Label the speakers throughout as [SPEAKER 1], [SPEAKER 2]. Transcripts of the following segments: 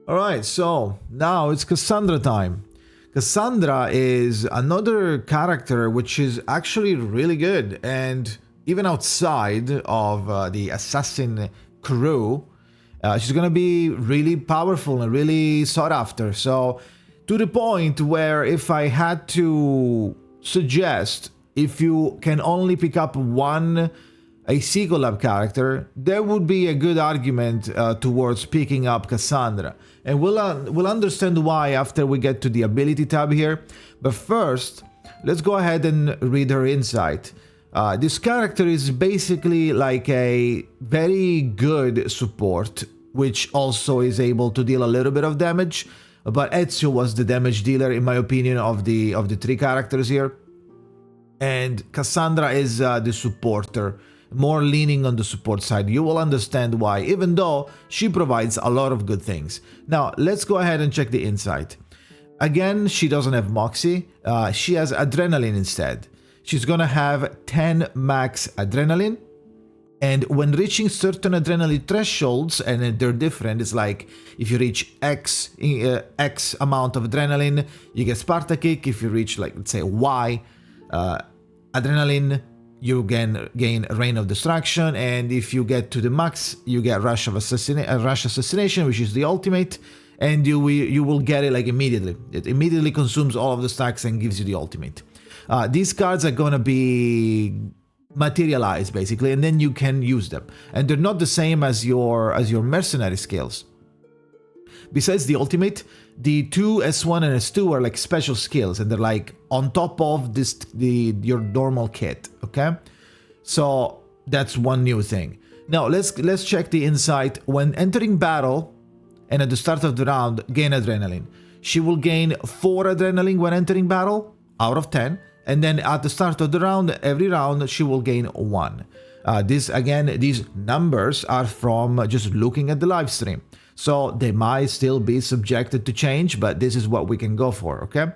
[SPEAKER 1] Alright, so now it's Cassandra time. Cassandra is another character which is actually really good, and even outside of the assassin crew, she's gonna be really powerful and really sought after. So, to the point where if I had to suggest, if you can only pick up one AC Collab character, there would be a good argument towards picking up Cassandra. And we'll understand why after we get to the ability tab here. But first, let's go ahead and read her insight. This character is basically like a very good support, which also is able to deal a little bit of damage. But Ezio was the damage dealer, in my opinion, of the three characters here. And Cassandra is the supporter, more leaning on the support side. You will understand why, even though she provides a lot of good things. Now, let's go ahead and check the insight. Again, she doesn't have Moxie, she has Adrenaline instead. She's gonna have 10 max Adrenaline, and when reaching certain Adrenaline thresholds, and they're different, it's like if you reach X amount of Adrenaline, you get Sparta Kick. If you reach, like, let's say Y Adrenaline, you gain Reign of Destruction, and if you get to the max, you get Rush Assassination, which is the ultimate, and you will get it like immediately. It immediately consumes all of the stacks and gives you the ultimate. These cards are gonna be materialized basically, and then you can use them, and they're not the same as your mercenary skills. Besides the ultimate, the two S1 and S2 are like special skills, and they're like on top of your normal kit. Okay, so that's one new thing. Now let's check the insight. When entering battle and at the start of the round, gain Adrenaline. She will gain 4 Adrenaline when entering battle out of 10, and then at the start of the round, every round she will gain 1. These numbers are from just looking at the live stream. So they might still be subjected to change, but this is what we can go for, okay?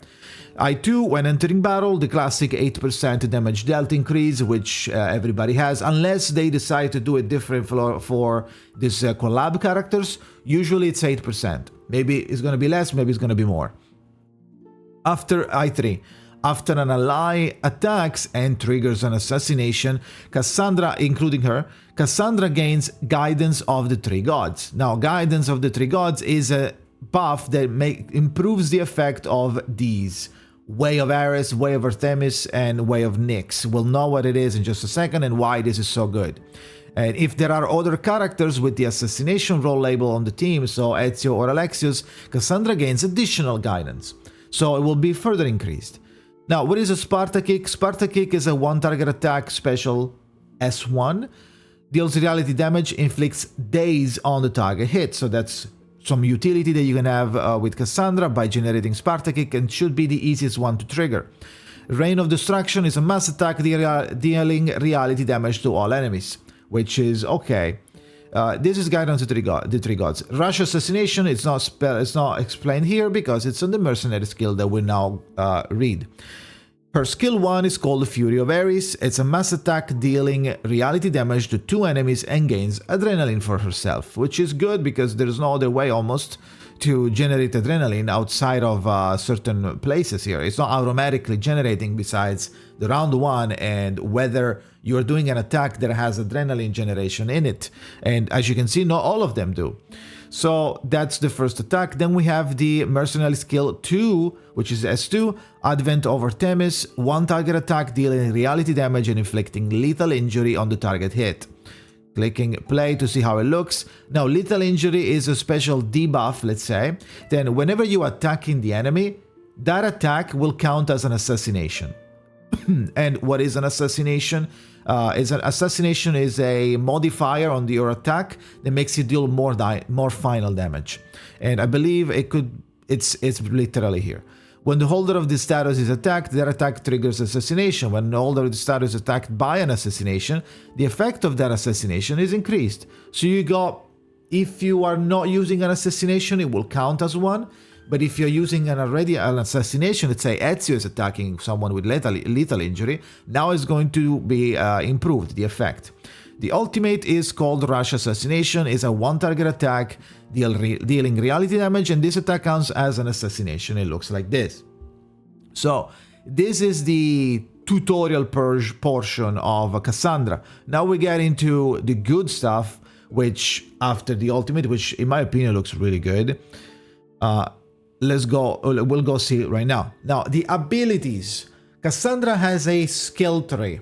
[SPEAKER 1] I2, when entering battle, the classic 8% damage dealt increase, which everybody has, unless they decide to do it different for this collab characters. Usually it's 8%. Maybe it's gonna be less, maybe it's gonna be more. After I3, after an ally attacks and triggers an assassination, Cassandra, including her, Cassandra gains Guidance of the Three Gods. Now, Guidance of the Three Gods is a buff that improves the effect of these. Way of Ares, Way of Artemis, and Way of Nyx. We'll know what it is in just a second and why this is so good. And if there are other characters with the assassination role label on the team, so Ezio or Alexios, Cassandra gains additional guidance. So it will be further increased. Now, what is a Sparta Kick? Sparta Kick is a one-target attack special S1. Deals reality damage, inflicts daze on the target hit. So that's some utility that you can have with Cassandra by generating Sparta Kick, and should be the easiest one to trigger. Reign of Destruction is a mass attack dealing reality damage to all enemies, which is okay. This is Guidance of the Three Gods. Rush Assassination, it's not explained here because it's on the Mercenary skill that we now read. Her skill 1 is called the Fury of Ares. It's a mass attack dealing reality damage to 2 enemies and gains Adrenaline for herself, which is good because there's no other way almost to generate Adrenaline outside of certain places here. It's not automatically generating besides the round 1 and whether you're doing an attack that has Adrenaline generation in it. And as you can see, not all of them do. So that's the first attack. Then we have the Mercenary Skill 2, which is S2, Advent of Artemis, one target attack dealing reality damage and inflicting lethal injury on the target hit. Clicking play to see how it looks. Now, lethal injury is a special debuff, let's say. Then whenever you attacking the enemy, that attack will count as an assassination. And what is an assassination? Assassination is a modifier on your attack that makes you deal more final damage. And I believe it's literally here. When the holder of this status is attacked, their attack triggers assassination. When the holder of the status is attacked by an assassination, the effect of that assassination is increased. So you got, if you are not using an assassination, it will count as 1. But if you're using an assassination, let's say Ezio is attacking someone with lethal injury, now it's going to be improved, the effect. The ultimate is called Rush Assassination. It's a one-target attack dealing reality damage, and this attack counts as an assassination. It looks like this. So this is the tutorial portion of Cassandra. Now we get into the good stuff, which after the ultimate, which in my opinion looks really good. Let's go, we'll go see it right now. Now, the abilities. Cassandra has a skill tree,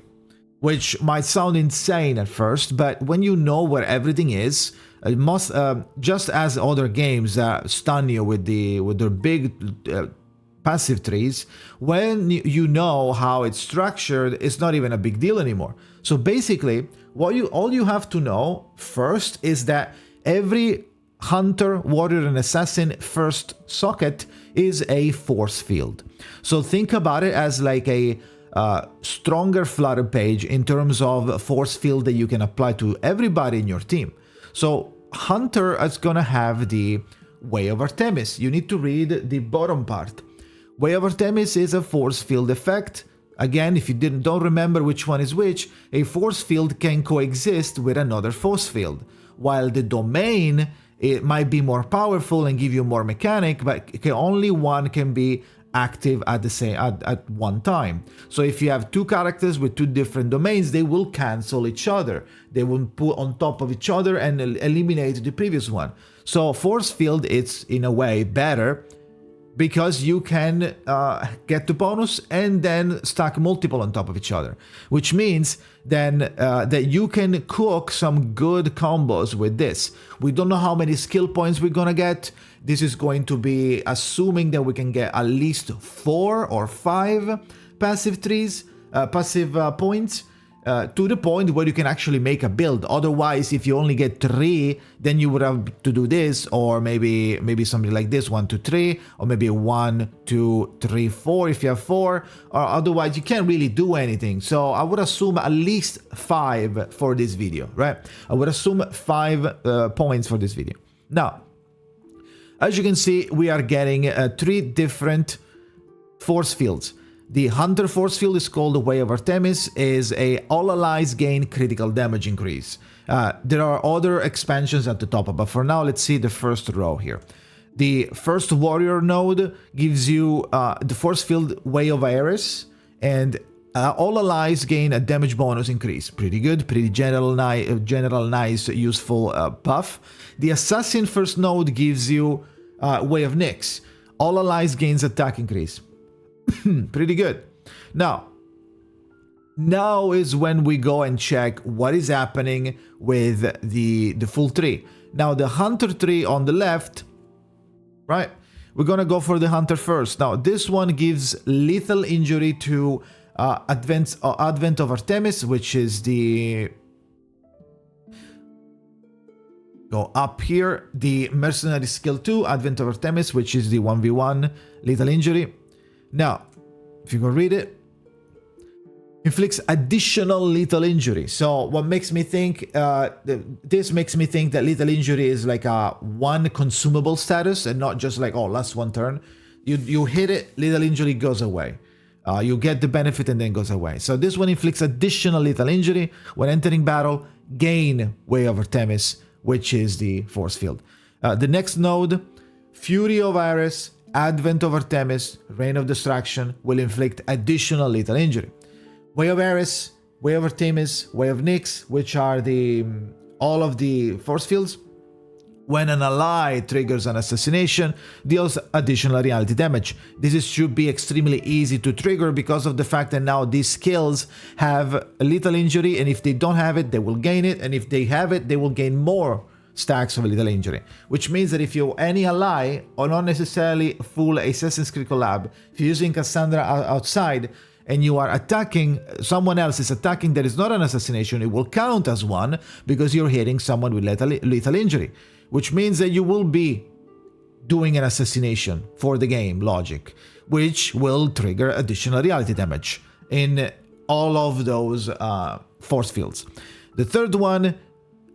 [SPEAKER 1] which might sound insane at first, but when you know where everything is, it must, just as other games that stun you with their big passive trees, when you know how it's structured, it's not even a big deal anymore. So basically, all you have to know first is that every hunter, warrior, and assassin first socket is a force field. So think about it as like a stronger Flutter page in terms of force field that you can apply to everybody in your team. So hunter is gonna have the Way of Artemis. You need to read the bottom part. Way of Artemis is a force field effect. Again, if you don't remember which one is which, a force field can coexist with another force field, while the domain, it might be more powerful and give you more mechanic, but only one can be active at the same at one time. So if you have two characters with two different domains, they will cancel each other. They will put on top of each other and eliminate the previous one. So force field, it's in a way better because you can get the bonus and then stack multiple on top of each other, which means then that you can cook some good combos with this. We don't know how many skill points we're gonna get. This is going to be assuming that we can get at least 4 or 5 passive points, to the point where you can actually make a build. Otherwise, if you only get 3, then you would have to do this, or maybe something like this, 1, 2, 3, or maybe 1, 2, 3, 4 if you have 4, or otherwise you can't really do anything. So I would assume at least 5 for this video, right? I would assume 5 points for this video. Now, as you can see, we are getting 3 different force fields. The Hunter force field is called the Way of Artemis, is a all allies gain critical damage increase. There are other expansions at the top, but for now, let's see the first row here. The first warrior node gives you the force field Way of Ares, and all allies gain a damage bonus increase. Pretty good, pretty general, nice, useful buff. The assassin first node gives you Way of Nyx. All allies gains attack increase. Pretty good. Now is when we go and check what is happening with the full tree. Now the hunter tree on the left, right? We're gonna go for the hunter first. Now this one gives lethal injury to Advent of Artemis, which is the... Go up here. The Mercenary Skill 2, Advent of Artemis, which is the 1v1 lethal injury. Now, if you can read it, inflicts additional lethal injury. So what makes me think, this makes me think that lethal injury is like a one consumable status and not just like, oh, last one turn. You hit it, lethal injury goes away. You get the benefit and then goes away. So this one inflicts additional lethal injury when entering battle, gain Way of Artemis, which is the force field. The next node, Fury of Ares, Advent of Artemis, Reign of Destruction, will inflict additional lethal injury. Way of Ares, Way of Artemis, Way of Nyx, which are all of the force fields. When an ally triggers an assassination, deals additional reality damage. This should be extremely easy to trigger because of the fact that now these skills have a lethal injury, and if they don't have it, they will gain it, and if they have it, they will gain more stacks of lethal injury, which means that if you're any ally, or not necessarily full Assassin's Creed Collab, if you're using Cassandra outside and you are attacking, someone else is attacking that is not an assassination, it will count as one because you're hitting someone with lethal injury, which means that you will be doing an assassination for the game logic, which will trigger additional reality damage in all of those force fields. The third one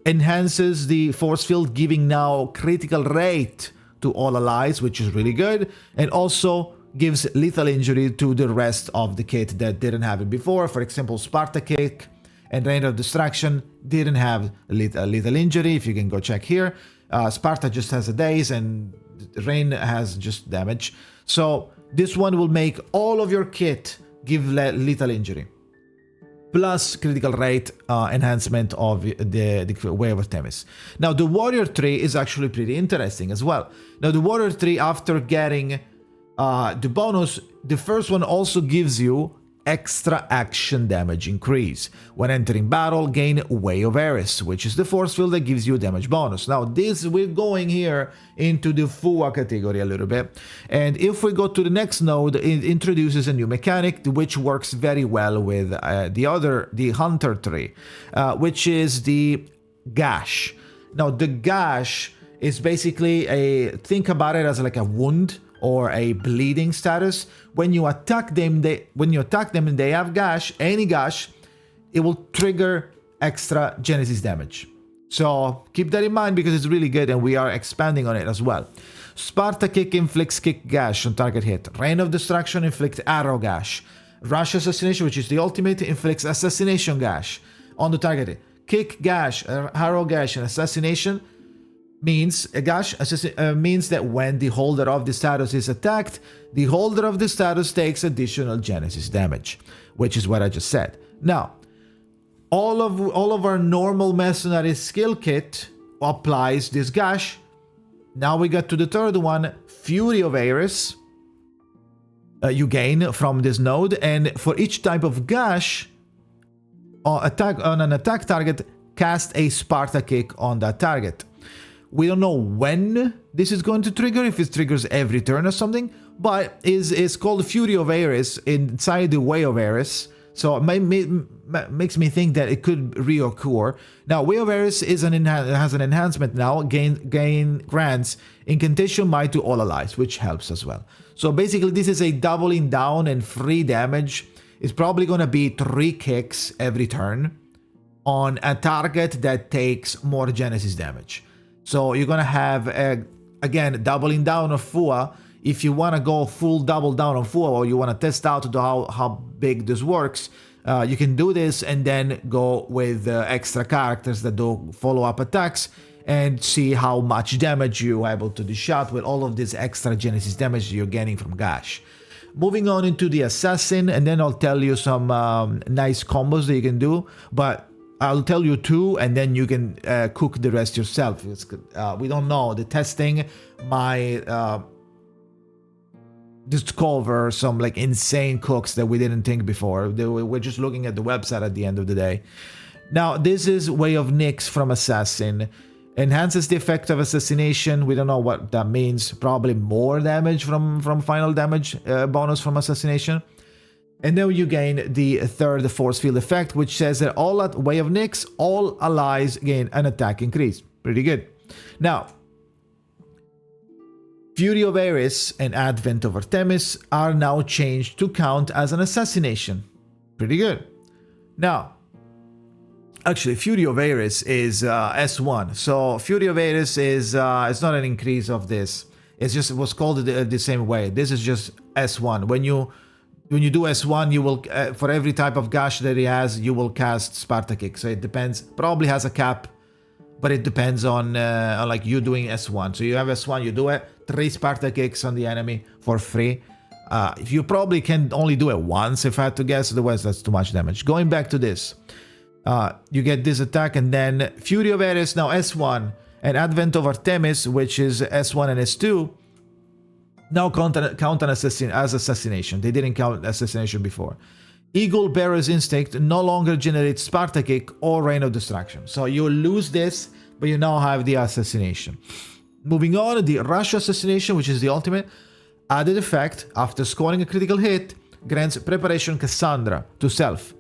[SPEAKER 1] enhances the force field, giving now critical rate to all allies, which is really good, and also gives lethal injury to the rest of the kit that didn't have it before. For example, Sparta kit and Reign of Destruction didn't have lethal injury, if you can go check here. Sparta just has a daze, and Reign has just damage. So this one will make all of your kit give lethal injury, plus critical rate enhancement of the Wave of Themis. Now the Warrior tree is actually pretty interesting as well. Now the Warrior tree, after getting the bonus, the first one also gives you extra action damage increase. When entering battle, gain Way of Ares, which is the force field that gives you damage bonus. Now this, we're going here into the Fua category a little bit, and if we go to the next node, it introduces a new mechanic which works very well with the Hunter tree, which is the Gash. Now the Gash is basically think about it as like a wound or a bleeding status. When you attack them, and they have gash, any gash, it will trigger extra Genesis damage. So keep that in mind because it's really good, and we are expanding on it as well. Sparta Kick inflicts kick gash on target hit. Reign of Destruction inflicts arrow gash. Rush Assassination, which is the ultimate, inflicts assassination gash on the target hit. Kick gash, arrow gash, and assassination means a gash means that when the holder of the status is attacked, the holder of the status takes additional Genesis damage, which is what I just said. Now, all of our normal mercenary skill kit applies this gash. Now we got to the third one, Fury of Ares. You gain from this node, and for each type of gash on an attack target, cast a Sparta Kick on that target. We don't know when this is going to trigger, if it triggers every turn or something, but it's called Fury of Ares inside the Way of Ares, so it makes me think that it could reoccur. Now, Way of Ares has an enhancement now, grants incantation might to all allies, which helps as well. So basically, this is a doubling down and free damage. It's probably going to be 3 kicks every turn on a target that takes more Genesis damage. So you're going to have, again, doubling down on Fua. If you want to go full double down on Fua, or you want to test out how big this works, you can do this and then go with extra characters that do follow-up attacks and see how much damage you're able to dish out with all of this extra Genesis damage you're getting from Gash. Moving on into the Assassin, and then I'll tell you some nice combos that you can do, but I'll tell you 2, and then you can cook the rest yourself. We don't know. The testing might discover some like insane cooks that we didn't think before. We're just looking at the website at the end of the day. Now, this is Way of Nyx from Assassin. Enhances the effect of assassination. We don't know what that means. Probably more damage from final damage bonus from assassination. And then you gain the third force field effect, which says that all at Way of Nyx, all allies gain an attack increase. Pretty good. Now, Fury of Ares and Advent of Artemis are now changed to count as an assassination. Pretty good. Now, actually, Fury of Ares is S1. So Fury of Ares is it's not an increase of this. It's just, it was called the same way. This is just S1. When you do S1, you will for every type of gash that he has, you will cast Sparta Kick. So it depends. Probably has a cap, but it depends on like you doing S1. So you have S1, you do it, 3 Sparta Kicks on the enemy for free. If you probably can only do it once, if I had to guess. Otherwise, that's too much damage. Going back to this, you get this attack, and then Fury of Ares now S1, and Advent of Artemis, which is S1 and S2. Now count an assassin as assassination. They didn't count assassination before. Eagle Bearer's Instinct no longer generates Sparta Kick or Reign of Destruction. So you lose this, but you now have the assassination. Moving on, the Rush Assassination, which is the ultimate, added effect after scoring a critical hit, grants Preparation Cassandra to self.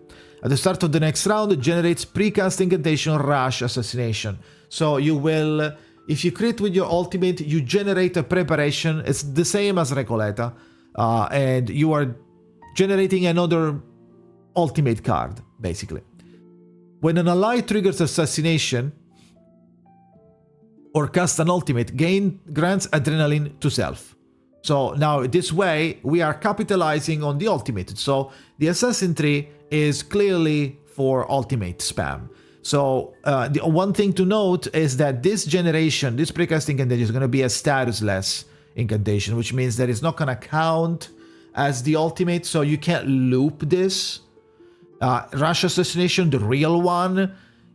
[SPEAKER 1] At the start of the next round, it generates precast incantation Rush Assassination. So you will, if you crit with your ultimate, you generate a preparation. It's the same as Recoleta, and you are generating another ultimate card, basically. When an ally triggers assassination or cast an ultimate, grants adrenaline to self. So now this way we are capitalizing on the ultimate. So the assassin tree is clearly for ultimate spam. So the one thing to note is that this generation, this precast incantation is going to be a statusless incantation, which means that it's not going to count as the ultimate, so you can't loop this. Rush Assassination, the real one,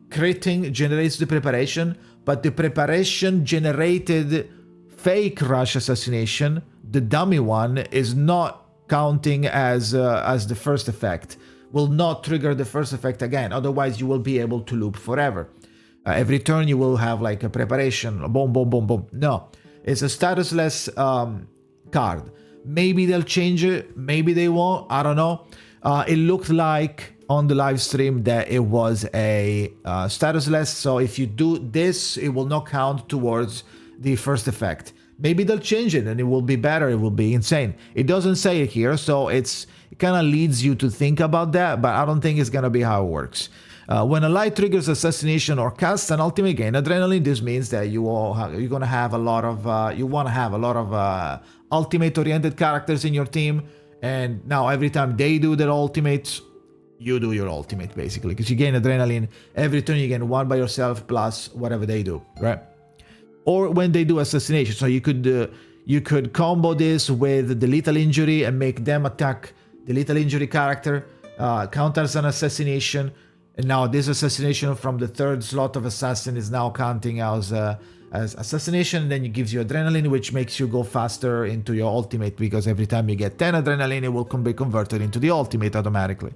[SPEAKER 1] critting generates the preparation, but the preparation generated fake Rush Assassination, the dummy one, is not counting as the first effect. Will not trigger the first effect again, otherwise you will be able to loop forever. Every turn you will have like a preparation, boom, boom, boom, boom. No, it's a statusless card. Maybe they'll change it, maybe they won't, I don't know. It looked like on the live stream that it was a statusless, so if you do this, it will not count towards the first effect. Maybe they'll change it and it will be better, it will be insane. It doesn't say it here, so it kind of leads you to think about that, but I don't think it's gonna be how it works. When a light triggers assassination or casts an ultimate gain adrenaline, this means that you're gonna have a lot of you want to have a lot of ultimate oriented characters in your team, and now every time they do their ultimates, you do your ultimate basically, because you gain adrenaline every turn. You gain one by yourself plus whatever they do, right? Or when they do assassination, so you could combo this with the lethal injury and make them attack the lethal injury character, counters an assassination, and now this assassination from the third slot of assassin is now counting as assassination, and then it gives you adrenaline, which makes you go faster into your ultimate, because every time you get 10 adrenaline, it will be converted into the ultimate automatically.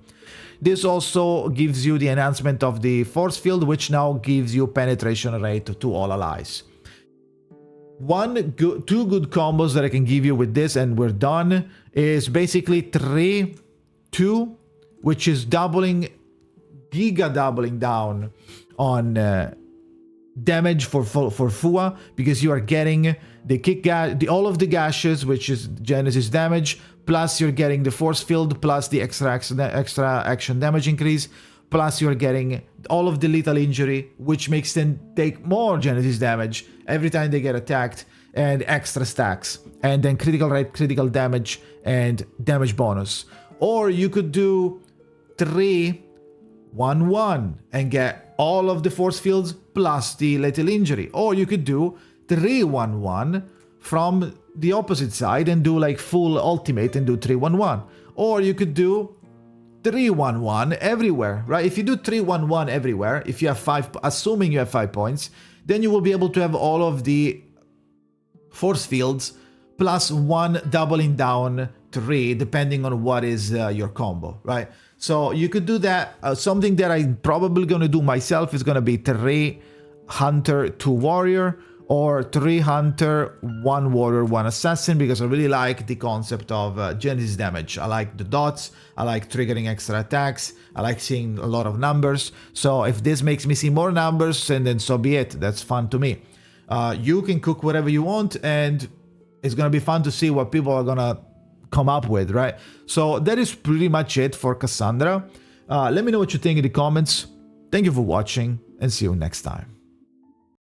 [SPEAKER 1] This also gives you the enhancement of the force field, which now gives you penetration rate to all allies. Two good combos that I can give you with this, and we're done, is basically 3-2, which is doubling down on damage for Fua, because you are getting the all of the gashes, which is Genesis damage, plus you're getting the force field, plus the extra action damage increase, plus you're getting all of the lethal injury, which makes them take more Genesis damage every time they get attacked, and extra stacks, and then critical rate, critical damage, and damage bonus. Or you could do 3-1-1 and get all of the force fields plus the lethal injury. Or you could do 3-1-1 from the opposite side and do like full ultimate and do 3-1-1. Or you could do 3-1-1 everywhere, right? If you do 3-1-1 everywhere, if you have 5, assuming you have 5 points, then you will be able to have all of the force fields plus 1 doubling down 3, depending on what is your combo, right? So you could do that. Something that I'm probably going to do myself is going to be 3 Hunter, 2 Warrior, or 3 Hunter, 1 Warrior, 1 Assassin, because I really like the concept of Genesis damage. I like the dots, I like triggering extra attacks, I like seeing a lot of numbers. So if this makes me see more numbers, and then so be it. That's fun to me. You can cook whatever you want, and it's going to be fun to see what people are going to come up with, right? So that is pretty much it for Cassandra. Let me know what you think in the comments. Thank you for watching, and see you next time.